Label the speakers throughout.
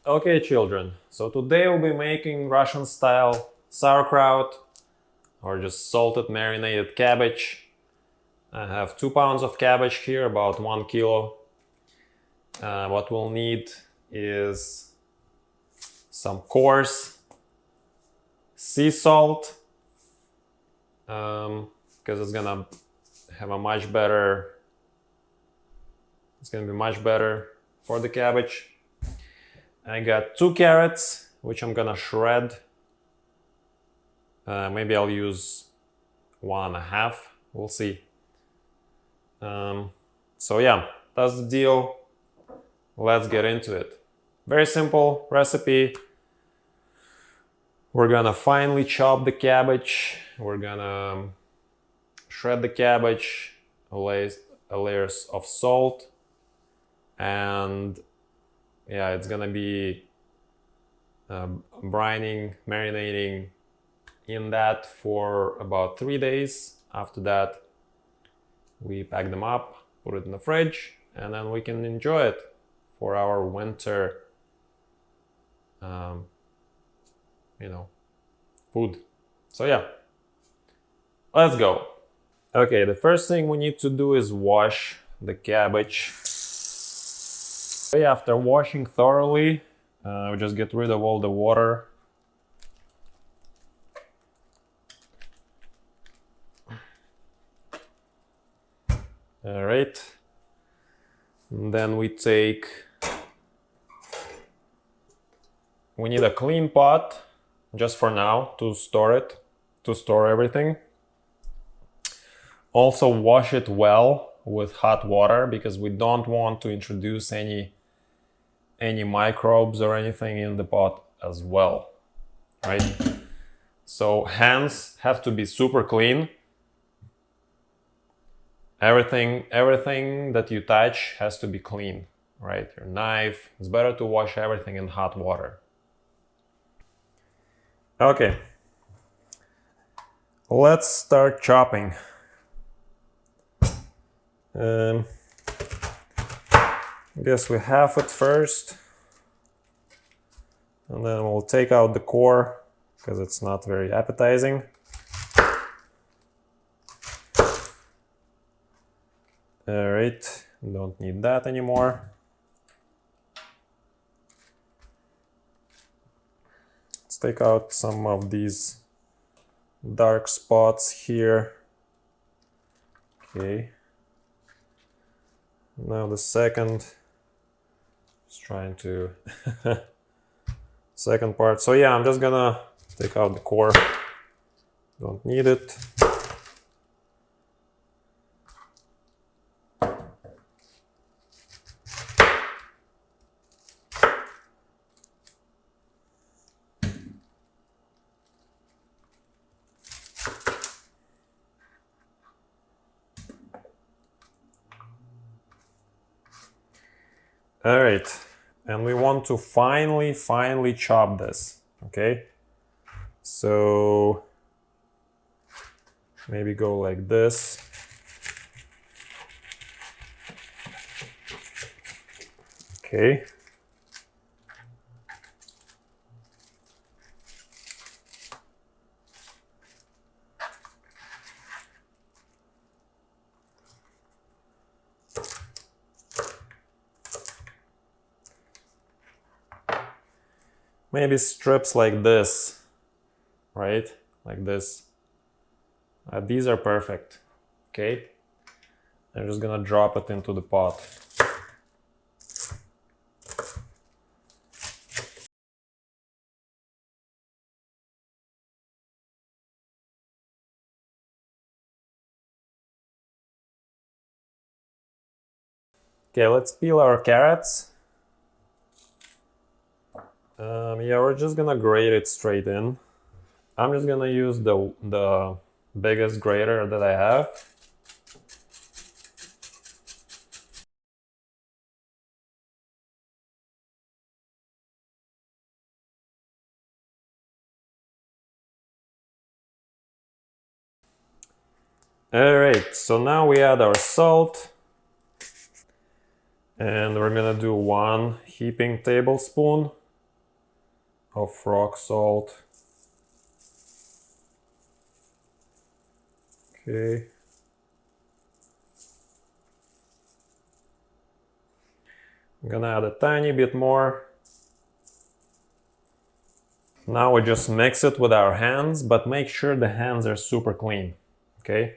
Speaker 1: Okay, children, so today we'll be making Russian style sauerkraut or just salted marinated cabbage. I have 2 pounds of cabbage here, about 1 kilo. What we'll need is some coarse sea salt, because it's gonna have a much better, it's gonna be much better for the cabbage. I got 2 carrots, which I'm gonna shred. Maybe I'll use 1.5, we'll see. So yeah, that's the deal. Let's get into it. Very simple recipe. We're gonna finely chop the cabbage. We're gonna shred the cabbage, layers of salt, and yeah, it's gonna be brining, marinating in that for about 3 days. After that, we pack them up, put it in the fridge, and then we can enjoy it for our winter, food. So yeah, let's go. Okay, the first thing we need to do is wash the cabbage. After washing thoroughly, we just get rid of all the water. All right. And then we need a clean pot just for now to store everything. Also wash it well with hot water because we don't want to introduce any microbes or anything in the pot as well, right? So hands have to be super clean. Everything that you touch has to be clean, right? Your knife, it's better to wash everything in hot water. Okay, let's start chopping. I guess we half it first, and then we'll take out the core because it's not very appetizing. All right, don't need that anymore. Let's take out some of these dark spots here. Okay. Now the second, just trying to second part. So yeah, I'm just gonna take out the core. Don't need it. All right, and we want to finely chop this, okay? So maybe go like this. Okay. Maybe strips like this, right? Like this. These are perfect, okay? I'm just gonna drop it into the pot. Okay, let's peel our carrots. Yeah, we're just gonna grate it straight in. I'm just gonna use the biggest grater that I have. Alright, so now we add our salt. And we're gonna do 1 heaping tablespoon of rock salt. Okay. I'm gonna add a tiny bit more. Now we just mix it with our hands, but make sure the hands are super clean, okay?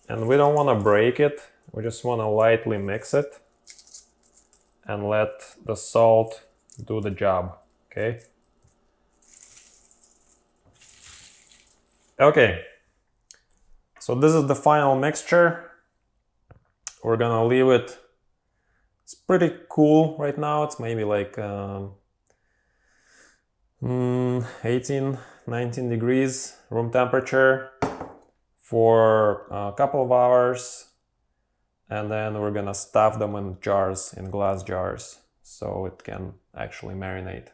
Speaker 1: And we don't want to break it, we just want to lightly mix it and let the salt do the job, okay? Okay, so this is the final mixture. We're gonna leave it. It's pretty cool right now. It's maybe like 18, 19 degrees room temperature for a couple of hours. And then we're gonna stuff them in jars, in glass jars, so it can actually marinate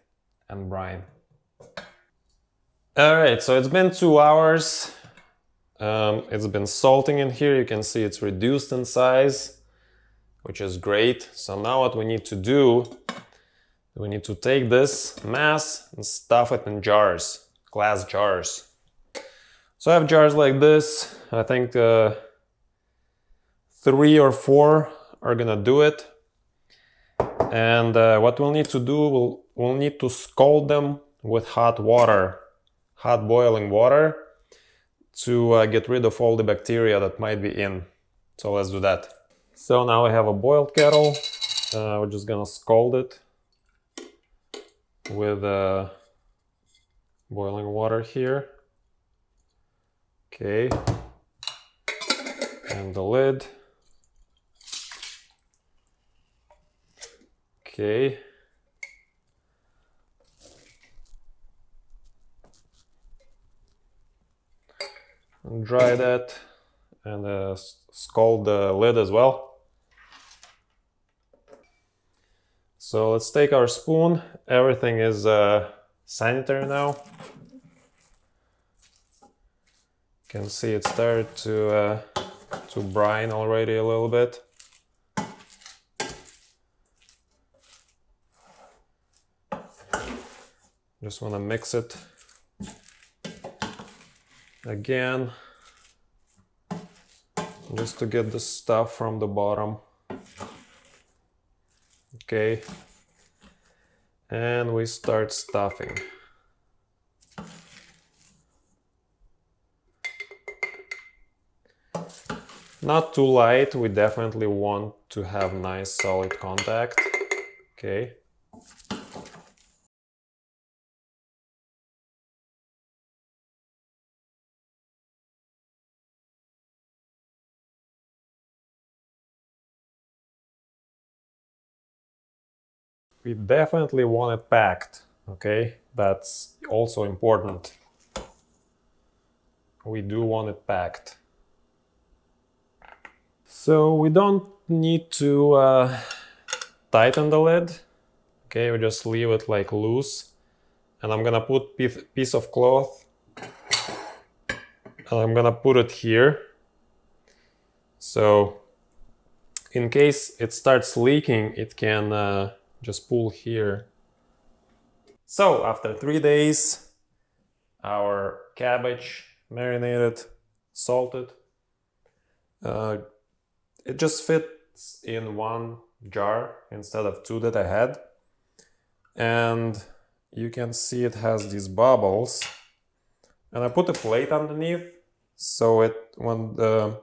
Speaker 1: and brine. Alright, so it's been 2 hours. It's been salting in here. You can see it's reduced in size, which is great. So now what we need to do, we need to take this mass and stuff it in jars, glass jars. So I have jars like this. I think 3 or 4 are gonna do it. And what we'll need to do, we'll need to scald them with hot water, hot boiling water, to get rid of all the bacteria that might be in. So let's do that. So now I have a boiled kettle. We're just gonna scald it with boiling water here. Okay. And the lid. Okay. And dry that and scald the lid as well. So let's take our spoon. Everything is sanitary now. You can see it started to brine already a little bit. Just want to mix it again, just to get the stuff from the bottom. Okay, and we start stuffing. Not too light, we definitely want to have nice solid contact. Okay. We definitely want it packed, okay? That's also important. We do want it packed. So we don't need to tighten the lid, okay? We just leave it like loose. And I'm gonna put piece of cloth and I'm gonna put it here. So in case it starts leaking, it can just pull here. So after 3 days, our cabbage marinated, salted. It just fits in one jar instead of 2 that I had. And you can see it has these bubbles. And I put a plate underneath, so when the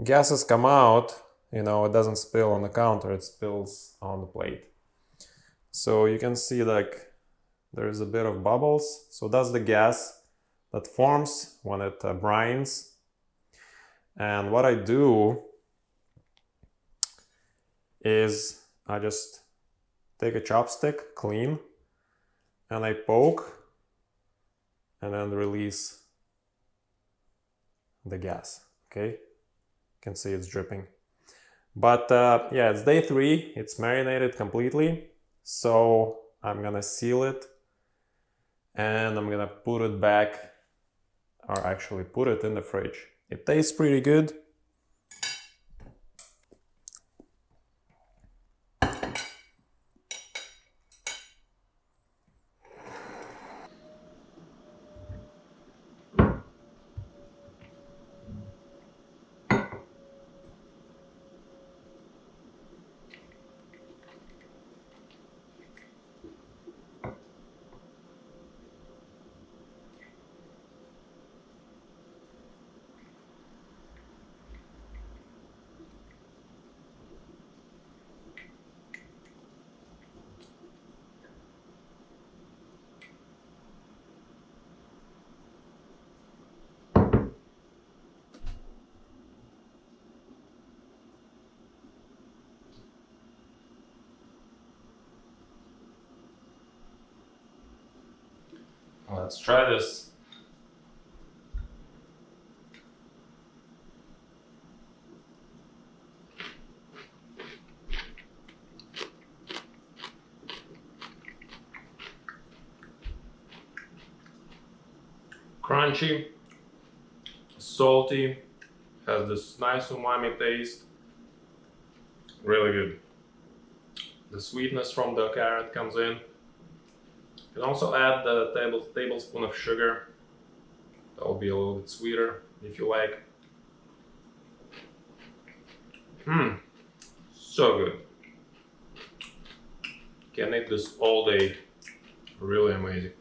Speaker 1: gases come out, you know, it doesn't spill on the counter, it spills on the plate. So you can see like there is a bit of bubbles. So that's the gas that forms when it brines. And what I do is I just take a chopstick, clean, and I poke and then release the gas. Okay, you can see it's dripping. But yeah, it's day 3, it's marinated completely. So I'm gonna seal it and I'm gonna put it back, or actually put it in the fridge. It tastes pretty good. Let's try this. Crunchy, salty, has this nice umami taste. Really good. The sweetness from the carrot comes in. You can also add the tablespoon of sugar. That will be a little bit sweeter if you like. So good. Can eat this all day. Really amazing.